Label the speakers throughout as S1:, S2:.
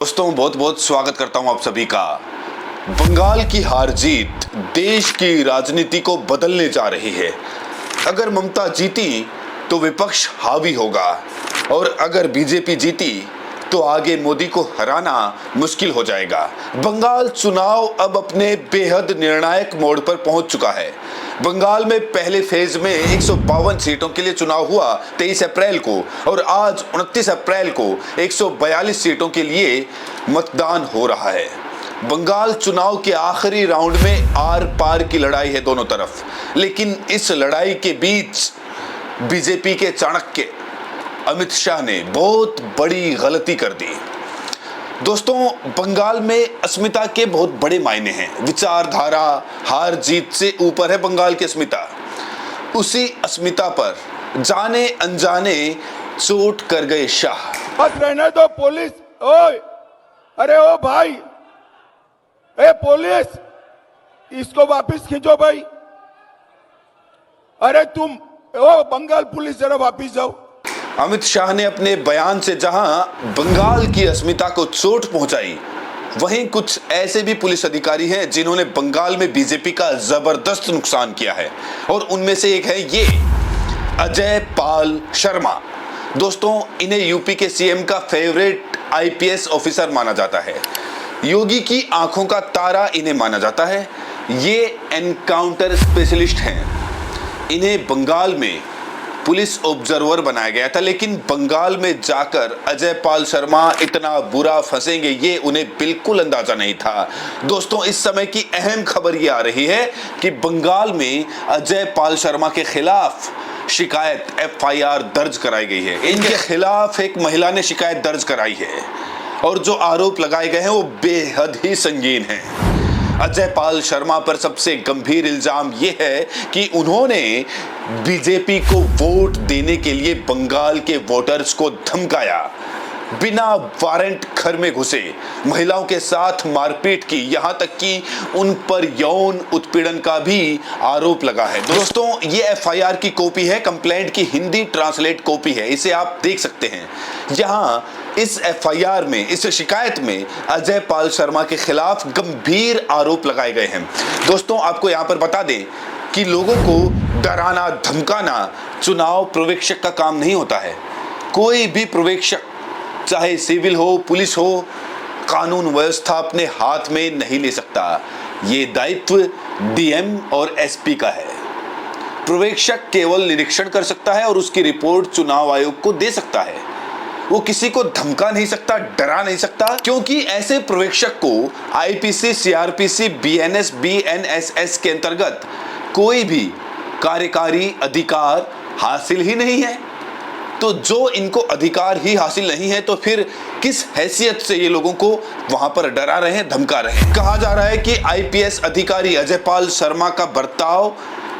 S1: दोस्तों बहुत बहुत स्वागत करता हूं आप सभी का। बंगाल की हार जीत देश की राजनीति को बदलने जा रही है। अगर ममता जीती तो विपक्ष हावी होगा और अगर बीजेपी जीती तो आगे मोदी को हराना मुश्किल हो जाएगा। बंगाल चुनाव अब अपने बेहद निर्णायक मोड़ पर पहुंच चुका है। बंगाल में पहले फेज में 152 सीटों के लिए चुनाव हुआ 23 अप्रैल को और आज 29 अप्रैल को 142 सीटों के लिए मतदान हो रहा है। बंगाल चुनाव के आखिरी राउंड में आर पार की लड़ाई है दोनों तरफ, लेकिन इस लड़ाई के बीच बीजेपी के चाणक्य अमित शाह ने बहुत बड़ी गलती कर दी। दोस्तों, बंगाल में अस्मिता के बहुत बड़े मायने हैं। विचारधारा हार जीत से ऊपर है बंगाल की अस्मिता। उसी अस्मिता पर जाने अनजाने चोट कर गए शाह।
S2: मत रहने दो पुलिस। ओए, अरे ओ भाई, ए पुलिस, इसको वापस खींचो भाई। अरे तुम ओ बंगाल पुलिस, जरा वापस जाओ।
S1: अमित शाह ने अपने बयान से जहां बंगाल की अस्मिता को चोट पहुंचाई, वहीं कुछ ऐसे भी पुलिस अधिकारी हैं जिन्होंने बंगाल में बीजेपी का जबरदस्त नुकसान किया है और उनमें से एक है ये अजय पाल शर्मा। दोस्तों, इन्हें यूपी के सीएम का फेवरेट आईपीएस ऑफिसर माना जाता है। योगी की आंखों का तारा इन्हें माना जाता है। ये एनकाउंटर स्पेशलिस्ट हैं। इन्हें बंगाल में पुलिस ऑब्जर्वर बनाया गया था, लेकिन बंगाल में जाकर अजय पाल शर्मा इतना बुरा फंसेंगे ये उन्हें बिल्कुल अंदाजा नहीं था। दोस्तों, इस समय की अहम खबर ये आ रही है कि बंगाल में अजय पाल शर्मा के खिलाफ शिकायत एफआईआर दर्ज कराई गई है। इनके खिलाफ एक महिला ने शिकायत दर्ज कराई है और जो आरोप लगाए गए हैं वो बेहद ही संगीन हैं। अजय पाल शर्मा पर सबसे गंभीर इल्जाम यह है कि उन्होंने बीजेपी को वोट देने के लिए बंगाल के वोटर्स को धमकाया, बिना वारंट घर में घुसे, महिलाओं के साथ मारपीट की, यहां तक कि उन पर यौन उत्पीड़न का भी आरोप लगा है। दोस्तों, ये एफआईआर की कॉपी है, कंप्लेंट की हिंदी ट्रांसलेट कॉपी है, इसे आप देख सकते हैं। यहां इस एफआईआर में, इस शिकायत में अजय पाल शर्मा के खिलाफ गंभीर आरोप लगाए गए हैं। दोस्तों, आपको यहां पर बता दें कि लोगों को डराना धमकाना चुनाव पर्यवेक्षक का काम नहीं होता है। कोई भी पर्यवेक्षक, चाहे सिविल हो पुलिस हो, कानून व्यवस्था अपने हाथ में नहीं ले सकता। ये दायित्व डीएम और एसपी का है। पर्यवेक्षक केवल निरीक्षण कर सकता है और उसकी रिपोर्ट चुनाव आयोग को दे सकता है। वो किसी को धमका नहीं सकता, डरा नहीं सकता, क्योंकि ऐसे पर्यवेक्षक को आईपीसी, सीआरपीसी, बीएनएस, बीएनएसएस के अंतर्गत कोई भी कार्यकारी अधिकार हासिल ही नहीं है। तो जो इनको अधिकार ही हासिल नहीं है तो फिर किस हैसियत से ये लोगों को वहां पर डरा रहे हैं, धमका रहे हैं। कहा जा रहा है कि आईपीएस अधिकारी अजय पाल शर्मा का बर्ताव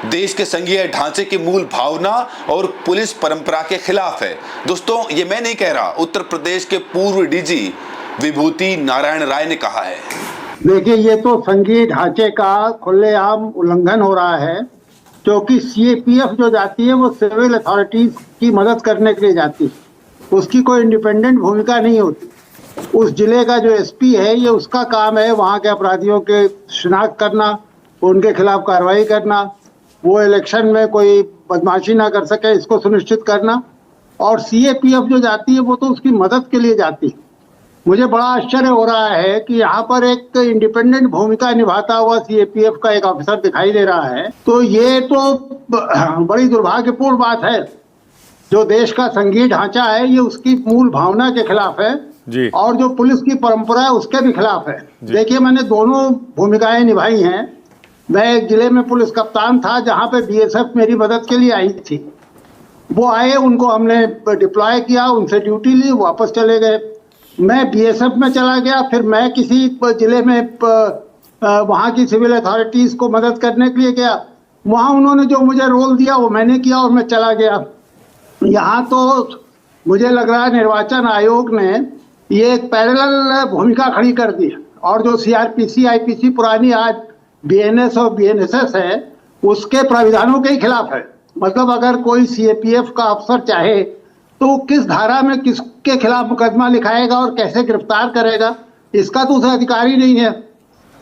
S1: देश के संघीय ढांचे की मूल भावना और पुलिस परंपरा के खिलाफ है। दोस्तों, ये मैं नहीं कह रहा, उत्तर प्रदेश के पूर्व डीजी विभूति नारायण राय ने कहा है।
S3: देखिए, ये तो संघीय ढांचे का खुलेआम उल्लंघन हो रहा है, क्योंकि सीएपीएफ जो जाती है वो सिविल अथॉरिटीज की मदद करने के लिए जाती है, उसकी कोई इंडिपेंडेंट भूमिका नहीं होती। उस जिले का जो एसपी है, ये उसका काम है वहाँ के अपराधियों के शिनाख्त करना, उनके खिलाफ कार्रवाई करना, वो इलेक्शन में कोई बदमाशी ना कर सके इसको सुनिश्चित करना। और सीएपीएफ जो जाती है वो तो उसकी मदद के लिए जाती है। मुझे बड़ा आश्चर्य हो रहा है कि यहाँ पर एक इंडिपेंडेंट भूमिका निभाता हुआ सीएपीएफ का एक ऑफिसर दिखाई दे रहा है। तो ये तो बड़ी दुर्भाग्यपूर्ण बात है। जो देश का संघीय ढांचा है ये उसकी मूल भावना के खिलाफ है
S2: जी।
S3: और जो पुलिस की परंपरा है उसके भी खिलाफ है। देखिए, मैंने दोनों भूमिकाएं निभाई हैं। मैं एक जिले में पुलिस कप्तान था जहाँ पे बीएसएफ मेरी मदद के लिए आई थी। वो आए, उनको हमने डिप्लॉय किया, उनसे ड्यूटी ली, वापस चले गए। मैं बीएसएफ में चला गया, फिर मैं किसी जिले में वहाँ की सिविल अथॉरिटीज को मदद करने के लिए गया। वहाँ उन्होंने जो मुझे रोल दिया वो मैंने किया और मैं चला गया। यहाँ तो मुझे लग रहा है निर्वाचन आयोग ने ये एक पैरेलल भूमिका खड़ी कर दी और जो सीआरपीसी, आईपीसी पुरानी आज बीएनएस और बीएनएसएस है उसके प्राविधानों के ही खिलाफ है। मतलब अगर कोई सीएपीएफ का अफसर चाहे तो किस धारा में किसके खिलाफ मुकदमा लिखाएगा और कैसे गिरफ्तार करेगा, इसका तो उसे अधिकार ही नहीं है।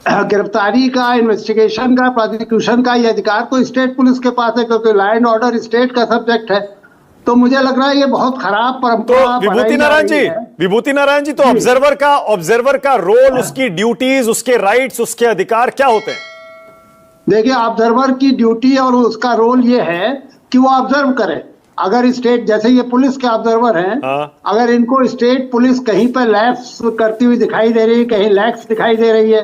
S3: गिरफ्तारी का, इन्वेस्टिगेशन का, प्रोसिक्यूशन का ये अधिकार तो स्टेट पुलिस के पास है, क्योंकि लॉ एंड ऑर्डर स्टेट का सब्जेक्ट है। तो मुझे लग रहा है ये बहुत खराब परंपरा।
S4: तो विभूति नारायण जी, तो ऑब्जर्वर का रोल, उसकी ड्यूटीज, उसके राइट्स, उसके अधिकार क्या होते हैं?
S3: देखिए, ऑब्जर्वर की ड्यूटी और उसका रोल ये है कि वो ऑब्जर्व करे। अगर स्टेट, जैसे ये पुलिस के ऑब्जर्वर हैं, अगर इनको स्टेट पुलिस कहीं पर लैप्स करती हुई दिखाई दे रही है, कहीं लैक्स दिखाई दे रही है,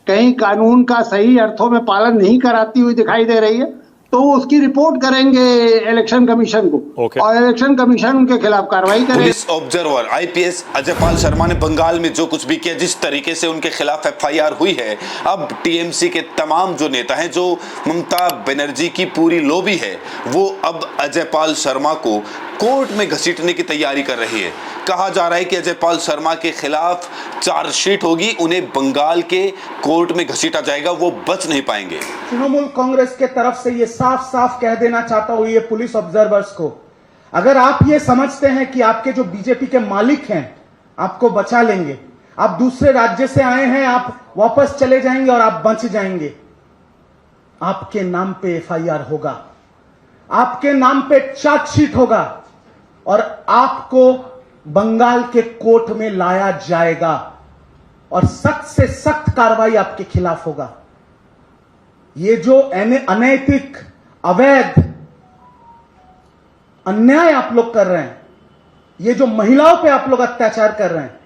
S3: कहीं कानून का सही अर्थों में पालन नहीं कराती हुई दिखाई दे रही है, तो वो उसकी रिपोर्ट करेंगे इलेक्शन कमीशन को। और इलेक्शन कमीशन उनके खिलाफ कार्रवाई करेगा।
S1: Police observer IPS Ajaypal Sharma ने बंगाल में जो कुछ भी किया, जिस तरीके से उनके खिलाफ एफआईआर हुई है, अब टीएमसी के तमाम जो नेता हैं, जो ममता बनर्जी की पूरी लॉबी है, वो अब अजयपाल शर्मा को कोर्ट में घसीटने की तैयारी कर रही है। कहा जा रहा है कि अजयपाल शर्मा के खिलाफ चार्जशीट होगी, उन्हें बंगाल के कोर्ट में घसीटा जाएगा, वो बच नहीं पाएंगे।
S5: तृणमूल कांग्रेस के तरफ से ये साफ साफ कह देना चाहता हूं ये पुलिस ऑब्जर्वर्स को, अगर आप ये समझते हैं कि आपके जो बीजेपी के मालिक हैं आपको बचा लेंगे, आप दूसरे राज्य से आए हैं, आप वापस चले जाएंगे और आप बच जाएंगे, आपके नाम पे एफआईआर होगा, आपके नाम पे चार्जशीट होगा और आपको बंगाल के कोर्ट में लाया जाएगा और सख्त से सख्त कार्रवाई आपके खिलाफ होगा। ये जो अनैतिक, अवैध अन्याय आप लोग कर रहे हैं, ये जो महिलाओं पे आप लोग अत्याचार कर रहे हैं,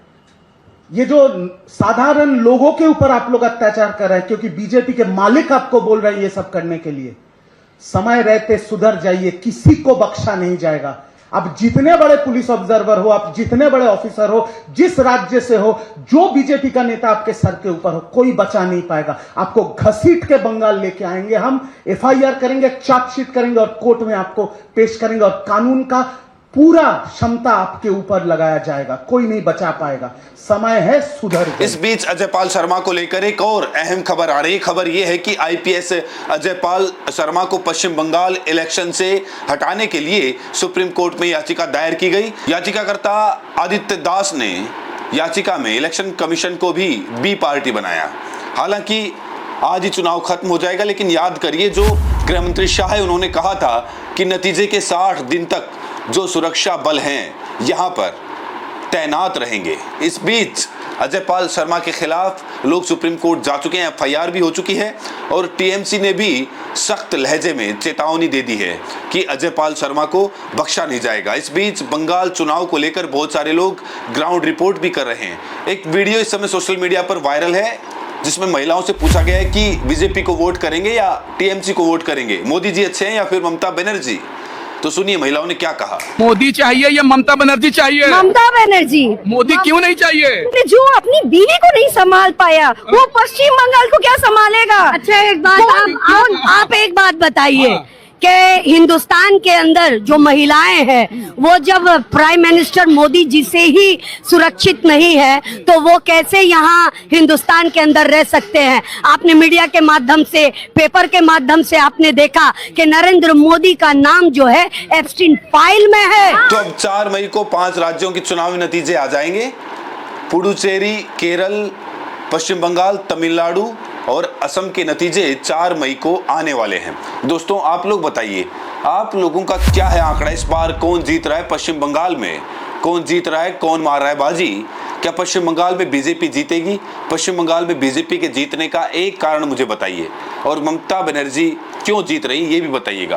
S5: ये जो साधारण लोगों के ऊपर आप लोग अत्याचार कर रहे हैं, क्योंकि बीजेपी के मालिक आपको बोल रहे हैं ये सब करने के लिए, समय रहते सुधर जाइए, किसी को बख्शा नहीं जाएगा। अब जितने बड़े पुलिस ऑब्जर्वर हो, आप जितने बड़े ऑफिसर हो, जिस राज्य से हो, जो बीजेपी का नेता आपके सर के ऊपर हो, कोई बचा नहीं पाएगा। आपको घसीट के बंगाल लेके आएंगे हम, एफआईआर करेंगे, चार्जशीट करेंगे और कोर्ट में आपको पेश करेंगे और कानून का पूरा क्षमता आपके ऊपर लगाया जाएगा, कोई नहीं बचा पाएगा। समय है सुधर।
S1: इस बीच अजयपाल शर्मा को लेकर एक और अहम खबर आ रही है। खबर यह है कि आईपीएस अजयपाल शर्मा को पश्चिम बंगाल इलेक्शन से हटाने के लिए सुप्रीम कोर्ट में याचिका दायर की गई। याचिकाकर्ता आदित्य दास ने याचिका में इलेक्शन कमीशन को भी बी पार्टी बनाया। हालांकि आज ही चुनाव खत्म हो जाएगा, लेकिन याद करिए, जो गृह मंत्री शाह है, उन्होंने कहा था कि नतीजे के 60 दिन तक जो सुरक्षा बल हैं यहां पर तैनात रहेंगे। इस बीच अजयपाल शर्मा के खिलाफ लोग सुप्रीम कोर्ट जा चुके हैं, एफआईआर भी हो चुकी है और टीएमसी ने भी सख्त लहजे में चेतावनी दे दी है कि अजयपाल शर्मा को बख्शा नहीं जाएगा। इस बीच बंगाल चुनाव को लेकर बहुत सारे लोग ग्राउंड रिपोर्ट भी कर रहे हैं। एक वीडियो इस समय सोशल मीडिया पर वायरल है, जिसमें महिलाओं से पूछा गया है कि बीजेपी को वोट करेंगे या टीएमसी को वोट करेंगे, मोदी जी अच्छे हैं या फिर ममता बनर्जी। तो सुनिए महिलाओं ने क्या कहा।
S6: मोदी चाहिए या ममता बनर्जी चाहिए?
S7: ममता बनर्जी।
S6: मोदी क्यों नहीं चाहिए?
S7: जो अपनी बीवी को नहीं संभाल पाया वो पश्चिम बंगाल को क्या संभालेगा? अच्छा एक बात आप एक बात बताइए कि हिंदुस्तान के अंदर जो महिलाएं हैं वो जब प्राइम मिनिस्टर मोदी जी से ही सुरक्षित नहीं है तो वो कैसे यहाँ हिंदुस्तान के अंदर रह सकते हैं? आपने मीडिया के माध्यम से, पेपर के माध्यम से आपने देखा कि नरेंद्र मोदी का नाम जो है एप्स्टीन फाइल में है।
S1: तो अब 4 मई को 5 राज्यों के चुनावी नतीजे आ जाएंगे। पुडुचेरी, केरल, पश्चिम बंगाल, तमिलनाडु और असम के नतीजे 4 मई को आने वाले हैं। दोस्तों आप लोग बताइए, आप लोगों का क्या है आंकड़ा? इस बार कौन जीत रहा है पश्चिम बंगाल में? कौन जीत रहा है, कौन मार रहा है बाजी? क्या पश्चिम बंगाल में बीजेपी जीतेगी? पश्चिम बंगाल में बीजेपी के जीतने का एक कारण मुझे बताइए और ममता बनर्जी क्यों जीत रही ये भी बताइएगा।